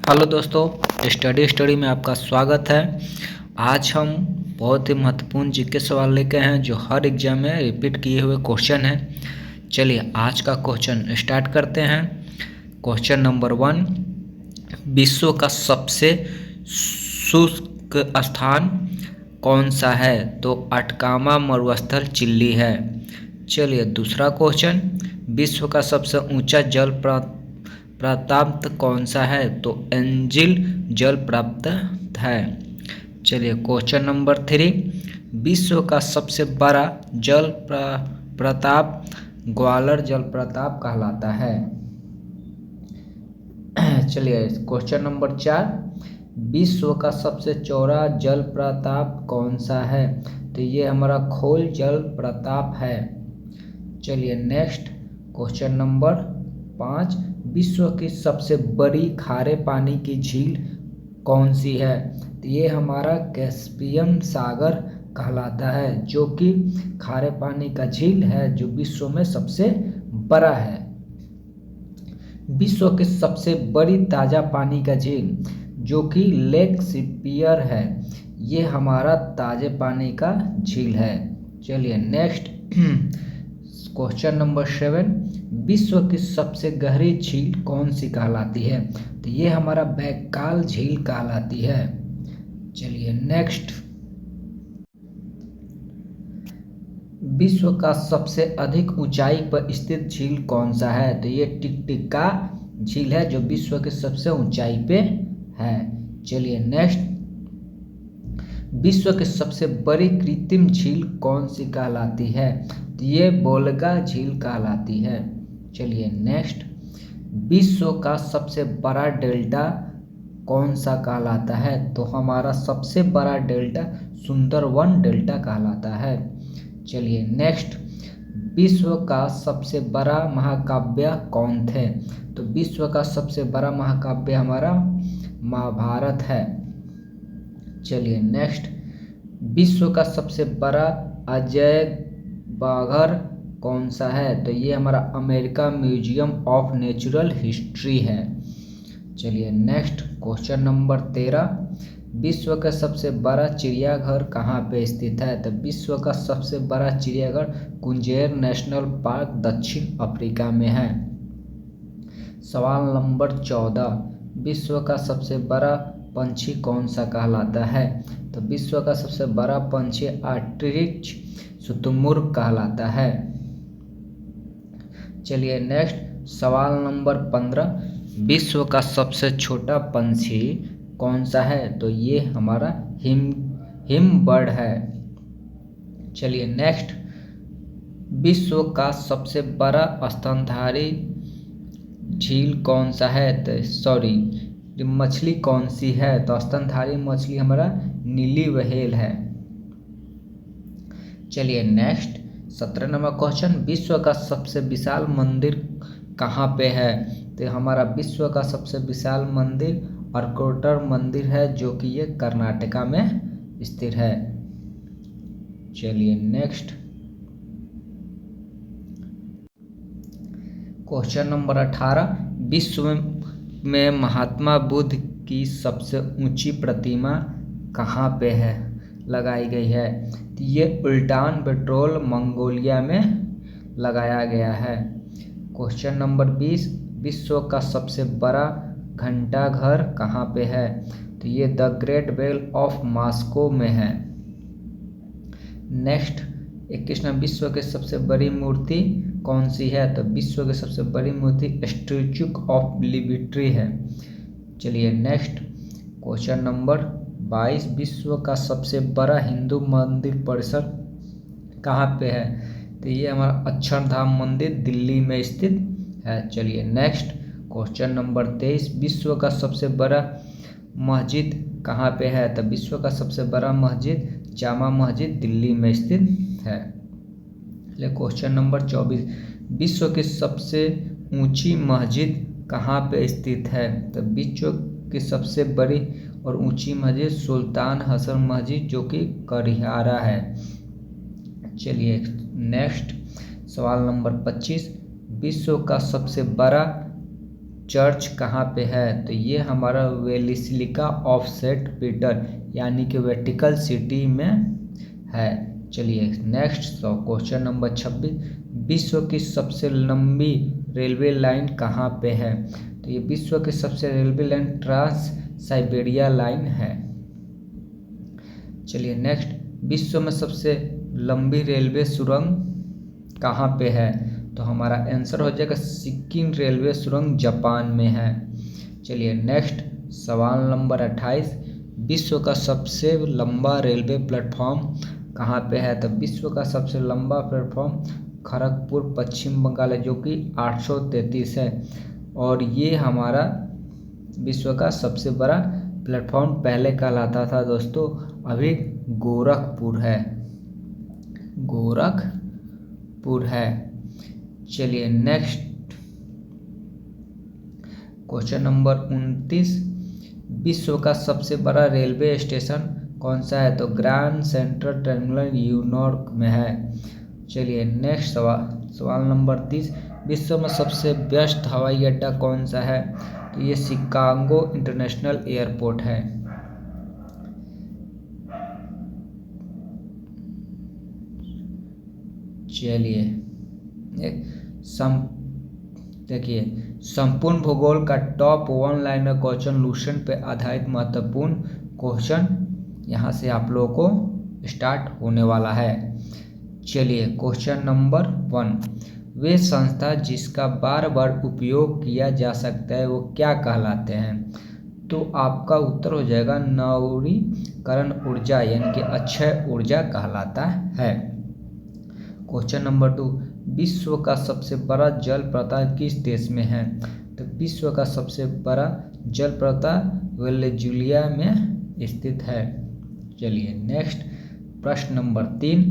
Hello दोस्तों, study में आपका स्वागत है। आज हम बहुत ही महत्वपूर्ण जीके सवाल लेके हैं जो हर एग्जाम में रिपीट किए हुए क्वेश्चन हैं। चलिए आज का क्वेश्चन स्टार्ट करते हैं। क्वेश्चन नंबर 1, विश्व का सबसे शुष्क स्थान कौन सा है? तो अटकामा मरुस्थल चिली है। चलिए दूसरा क्वेश्चन, विश्व का सबसे ऊंचा जल प्रपात कौन सा है? तो एंजिल जल प्रपात है। चलिए क्वेश्चन नंबर 3, विश्व का सबसे बड़ा जल प्रपात ग्वालियर जलप्रपात कहलाता है। चलिए क्वेश्चन नंबर 4, विश्व का सबसे चौड़ा जल प्रपात कौन सा है? तो ये हमारा खोल जल प्रपात है। चलिए नेक्स्ट क्वेश्चन नंबर 5, विश्व की सबसे बड़ी खारे पानी की झील कौन सी है? तो ये हमारा कैस्पियन सागर कहलाता है, जो कि खारे पानी का झील है जो विश्व में सबसे बड़ा है। विश्व की सबसे बड़ी ताज़ा पानी का झील जो कि लेक सिपियर है, ये हमारा ताज़े पानी का झील है। चलिए नेक्स्ट क्वेश्चन नंबर 7, विश्व की सबसे गहरी झील कौन सी कहलाती है? तो ये हमारा बैकाल झील कहलाती है। चलिए नेक्स्ट, विश्व का सबसे अधिक ऊंचाई पर स्थित झील कौन सा है? तो ये टिकटिका झील है जो विश्व के सबसे ऊंचाई पे है। चलिए नेक्स्ट, विश्व की सबसे बड़ी कृत्रिम झील कौन सी कहलाती है? तो ये बोलगा झील कहलाती है। चलिए नेक्स्ट, विश्व का सबसे बड़ा डेल्टा कौन सा कहलाता है? तो हमारा सबसे बड़ा डेल्टा सुंदरवन डेल्टा कहलाता है। चलिए नेक्स्ट, विश्व का सबसे बड़ा महाकाव्य कौन थे? तो विश्व का सबसे बड़ा महाकाव्य हमारा महाभारत है। चलिए नेक्स्ट, विश्व का सबसे बड़ा अजयबाघर कौन सा है? तो ये हमारा America museum of natural history है। चलिए नेक्स्ट क्वेश्चन नंबर 13, विश्व का सबसे बड़ा चिड़ियाघर कहाँ पे स्थित है? तो विश्व का सबसे बड़ा चिड़ियाघर कुंजेर नेशनल पार्क दक्षिण अफ्रीका में है। सवाल नंबर 14, विश्व का सबसे बड़ा पंछी कौन सा कहलाता है? तो विश्व का सबसे बड़ा पंछी आर्क्टिक शुतुरमुर्ग कहलाता है। चलिए नेक्स्ट सवाल नंबर 15, विश्व का सबसे छोटा पंछी कौन सा है? तो ये हमारा हिम बर्ड है। चलिए नेक्स्ट, विश्व का सबसे बड़ा स्तनधारी झील कौन सा है? तो मछली कौन सी है? तो स्तनधारी मछली हमारा नीली व्हेल है। चलिए नेक्स्ट 17 नंबर क्वेश्चन, विश्व का सबसे विशाल मंदिर कहाँ पे है? तो हमारा विश्व का सबसे विशाल मंदिर अर्कोटर मंदिर है, जो कि ये कर्नाटका में स्थित है। चलिए नेक्स्ट क्वेश्चन नंबर 18, विश्व में महात्मा बुद्ध की सबसे ऊंची प्रतिमा कहाँ पे है लगाई गई है? तो ये उल्टान पेट्रोल मंगोलिया में लगाया गया है। क्वेश्चन नंबर 20, विश्व का सबसे बड़ा घंटाघर कहाँ पे है? तो ये the great bell of Moscow में है। नेक्स्ट 21, विश्व की सबसे बड़ी मूर्ति कौन सी है? तो विश्व की सबसे बड़ी मूर्ति स्टैच्यू ऑफ लिबर्टी है। चलिए नेक्स्ट क्वेश्चन नंबर 22, विश्व का सबसे बड़ा हिंदू मंदिर परिसर कहाँ पे है? तो ये हमारा अक्षरधाम मंदिर दिल्ली में स्थित है। चलिए नेक्स्ट क्वेश्चन नंबर 23, विश्व का सबसे बड़ा मस्जिद कहाँ पे है? तो विश्व का सबसे बड़ा मस्जिद जामा मस्जिद दिल्ली में स्थित है। चलिए क्वेश्चन नंबर 24, विश्व की सबसे ऊंची मस्जिद कहाँ पे स्थित है? तो विश्व की सबसे बड़ी और ऊंची मस्जिद सुल्तान हसन मस्जिद, जो कि कटिहारा है। चलिए नेक्स्ट सवाल नंबर 25, विश्व का सबसे बड़ा चर्च कहाँ पे है? तो ये हमारा बेसिलिका ऑफ सेंट पीटर यानी कि वेटिकन सिटी में है। चलिए नेक्स्ट क्वेश्चन नंबर 26, विश्व की सबसे लंबी रेलवे लाइन कहाँ पे है? तो ये विश्व की सबसे railway line trans Siberia line है। चलिए नेक्स्ट, विश्व में सबसे लंबी रेलवे सुरंग कहाँ पे है? तो हमारा आंसर हो जाएगा सिक्किम रेलवे सुरंग जापान में है। चलिए नेक्स्ट सवाल नंबर 28, विश्व का सबसे लंबा रेलवे प्लेटफॉर्म कहाँ पे है? तो विश्व का सबसे लंबा प्लेटफॉर्म खड़गपुर पश्चिम बंगाल है, जो कि 833 है। और ये हमारा विश्व का सबसे बड़ा प्लेटफॉर्म पहले कहलाता था दोस्तों, अभी गोरखपुर है, गोरखपुर है। चलिए नेक्स्ट क्वेश्चन नंबर 29, विश्व का सबसे बड़ा रेलवे स्टेशन कौन सा है? तो ग्रैंड सेंट्रल टर्मिनल न्यूयॉर्क में है। चलिए नेक्स्ट सवाल नंबर 30, विश्व में सबसे व्यस्त हवाई अड्डा कौन सा है? तो ये शिकागो इंटरनेशनल एयरपोर्ट है। चलिए देखिए, संपूर्ण भूगोल का टॉप 1 लाइनर क्वेश्चन लूसेंट पे आधारित महत्वपूर्ण क्वेश्चन यहाँ से आप लोगों को स्टार्ट होने वाला है। चलिए क्वेश्चन नंबर 1, वे संस्था जिसका बार बार उपयोग किया जा सकता है वो क्या कहलाते हैं? तो आपका उत्तर हो जाएगा नवीकरण ऊर्जा यानी कि अक्षय ऊर्जा कहलाता है। क्वेश्चन नंबर 2, विश्व का सबसे बड़ा जल प्रपात किस देश में है? तो विश्व का सबसे बड़ा जल प्रपात वेनेजुएला में स्थित है। चलिए नेक्स्ट प्रश्न नंबर 3,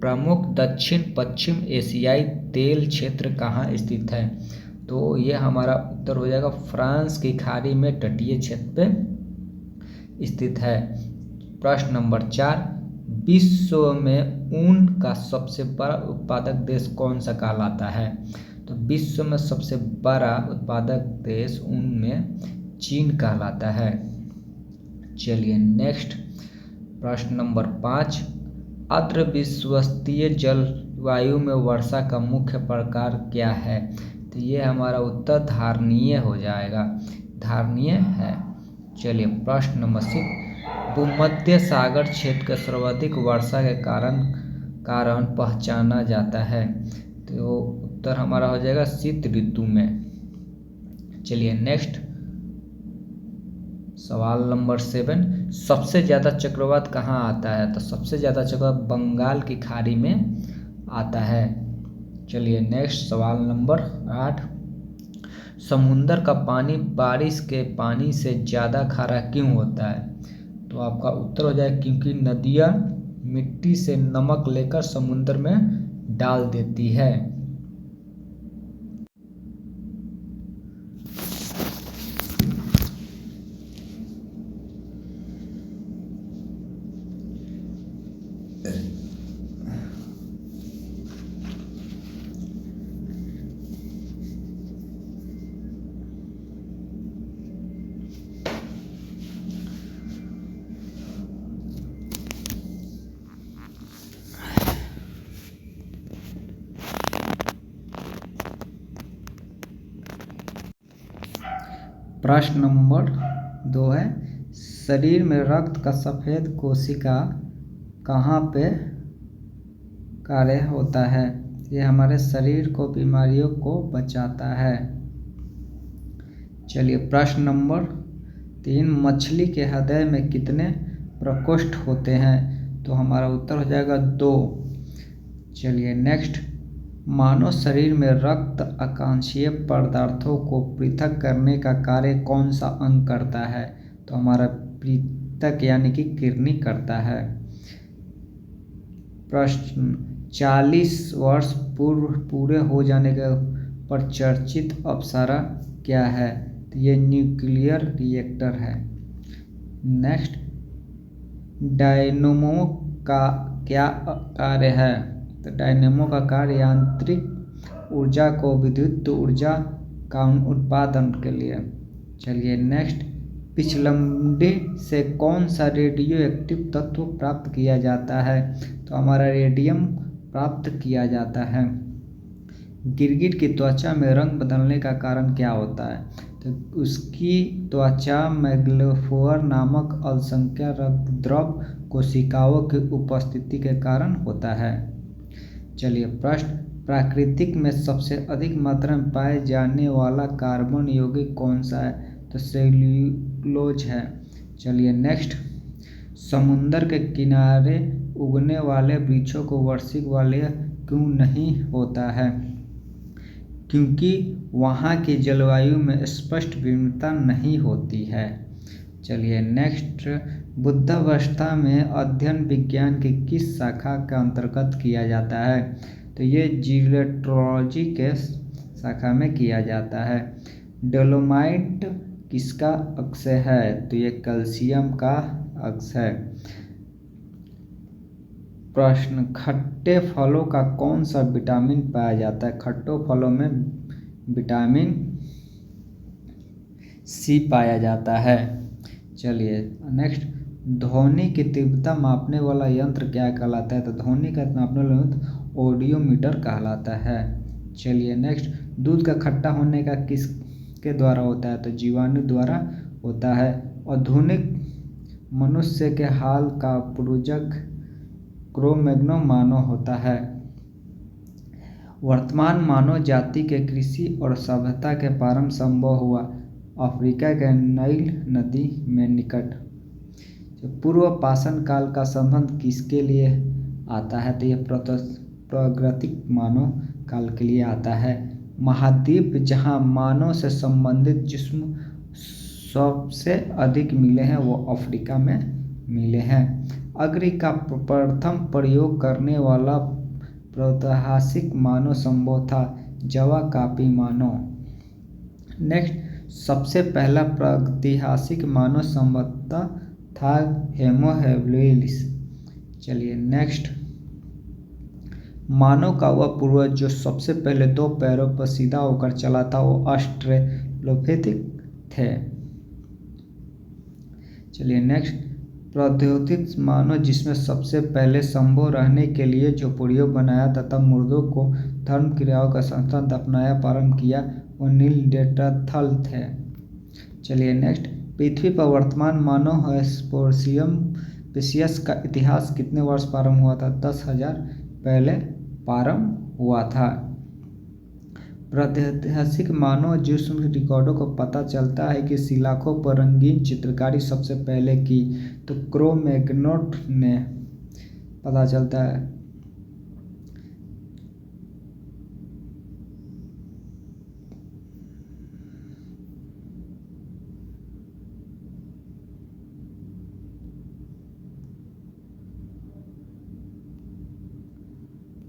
प्रमुख दक्षिण पश्चिम एशियाई तेल क्षेत्र कहाँ स्थित है? तो ये हमारा उत्तर हो जाएगा फ्रांस की खाड़ी में तटीय क्षेत्र पे स्थित है। प्रश्न नंबर 4, विश्व में ऊन का सबसे बड़ा उत्पादक देश कौन सा कहलाता है? तो विश्व में सबसे बड़ा उत्पादक देश ऊन में चीन कहलाता है। चलिए नेक्स्ट प्रश्न नंबर 5, आर्द्र विषुवतीय जलवायु में वर्षा का मुख्य प्रकार क्या है? तो ये हमारा उत्तर धारणीय हो जाएगा, धारणीय है। चलिए प्रश्न नंबर 6, भूमध्य सागर क्षेत्र के सर्वाधिक वर्षा के कारण पहचाना जाता है? तो उत्तर हमारा हो जाएगा शीत ऋतु में। चलिए नेक्स्ट सवाल नंबर 7, सबसे ज़्यादा चक्रवात कहाँ आता है? तो सबसे ज़्यादा चक्रवात बंगाल की खाड़ी में आता है। चलिए नेक्स्ट सवाल नंबर 8, समुंदर का पानी बारिश के पानी से ज़्यादा खारा क्यों होता है? तो आपका उत्तर हो जाए क्योंकि नदियाँ मिट्टी से नमक लेकर समुद्र में डाल देती है। प्रश्न नंबर 2 है, शरीर में रक्त का सफ़ेद कोशिका कहाँ पे कार्य होता है? ये हमारे शरीर को बीमारियों को बचाता है। चलिए प्रश्न नंबर 3, मछली के हृदय में कितने प्रकोष्ठ होते हैं? तो हमारा उत्तर हो जाएगा 2। चलिए नेक्स्ट, मानव शरीर में रक्त आकांक्षीय पदार्थों को पृथक करने का कार्य कौन सा अंग करता है? तो हमारा पृथक यानी कि किडनी करता है। प्रश्न, 40 वर्ष पूर्व पूरे हो जाने के पर चर्चित अपसारा क्या है? तो ये न्यूक्लियर रिएक्टर है। नेक्स्ट, डायनेमो का क्या कार्य है? तो डायनेमो का कार्य यांत्रिक ऊर्जा को विद्युत ऊर्जा का उत्पादन के लिए। चलिए नेक्स्ट, पिछलमड़ी से कौन सा रेडियो एक्टिव तत्व प्राप्त किया जाता है? तो हमारा रेडियम प्राप्त किया जाता है। गिरगिट की त्वचा में रंग बदलने का कारण क्या होता है? तो उसकी त्वचा मैग्लोफोअर नामक अल्पसंख्यक रक्तद्रव कोशिकाओं की उपस्थिति के कारण होता है। चलिए प्रश्न, प्राकृतिक में सबसे अधिक मात्रा में पाए जाने वाला कार्बन यौगिक कौन सा है? तो सेल्यूलोज है। चलिए नेक्स्ट, समुद्र के किनारे उगने वाले वृक्षों को वार्षिक वलय क्यों नहीं होता है? क्योंकि वहाँ की जलवायु में स्पष्ट भिन्नता नहीं होती है। चलिए नेक्स्ट, बुद्धावस्था में अध्ययन विज्ञान की किस शाखा के अंतर्गत किया जाता है? तो ये जियोलॉजी के शाखा में किया जाता है। डोलोमाइट किसका अक्षय है? तो ये कैल्शियम का अक्षय है। प्रश्न, खट्टे फलों का कौन सा विटामिन पाया जाता है? खट्टे फलों में विटामिन सी पाया जाता है। चलिए नेक्स्ट, ध्वनि की तीव्रता मापने वाला यंत्र क्या कहलाता है? तो ध्वनि का मापने वाला यंत्र ऑडियोमीटर कहलाता है। चलिए नेक्स्ट, दूध का खट्टा होने का किसके द्वारा होता है? तो जीवाणु द्वारा होता है। आधुनिक मनुष्य के हाल का पूर्वज क्रो-मैग्नो मानव होता है। वर्तमान मानव जाति के कृषि और सभ्यता के प्रारंभ संभव हुआ अफ्रीका के नाइल नदी में निकट। पूर्व पाषाण काल का संबंध किसके लिए आता है? तो यह प्रागैतिक मानव काल के लिए आता है। महाद्वीप जहां मानव से संबंधित जिस्म सबसे अधिक मिले हैं वो अफ्रीका में मिले हैं। अग्नि का प्रथम प्रयोग करने वाला प्रागैतिहासिक मानव संभव था जावा काफी मानव। नेक्स्ट, सबसे पहला प्रागैतिहासिक मानव संभवतः था होमो हैबिलिस। चलिए नेक्स्ट, मानव का वह पूर्वज जो सबसे पहले 2 पैरों पर सीधा होकर चला था वो ऑस्ट्रेलोपिथेकस थे। चलिए नेक्स्ट, प्रौद्योगिक मानव जिसमें सबसे पहले संभव रहने के लिए जो प्रयोग बनाया तथा मुर्दों को धर्म क्रियाओं का संस्थान दफनाया प्रारंभ किया वो नीलडेंड्रथल थे। चलिए नेक्स्ट, पृथ्वी पर वर्तमान मानव स्पेसियस का इतिहास कितने वर्ष प्रारंभ हुआ था? 10,000 पहले प्रारंभ हुआ था। प्रागैतिहासिक मानव जिस्म रिकॉर्डों को पता चलता है कि शिलाखों पर रंगीन चित्रकारी सबसे पहले की तो क्रो-मैग्नो ने पता चलता है।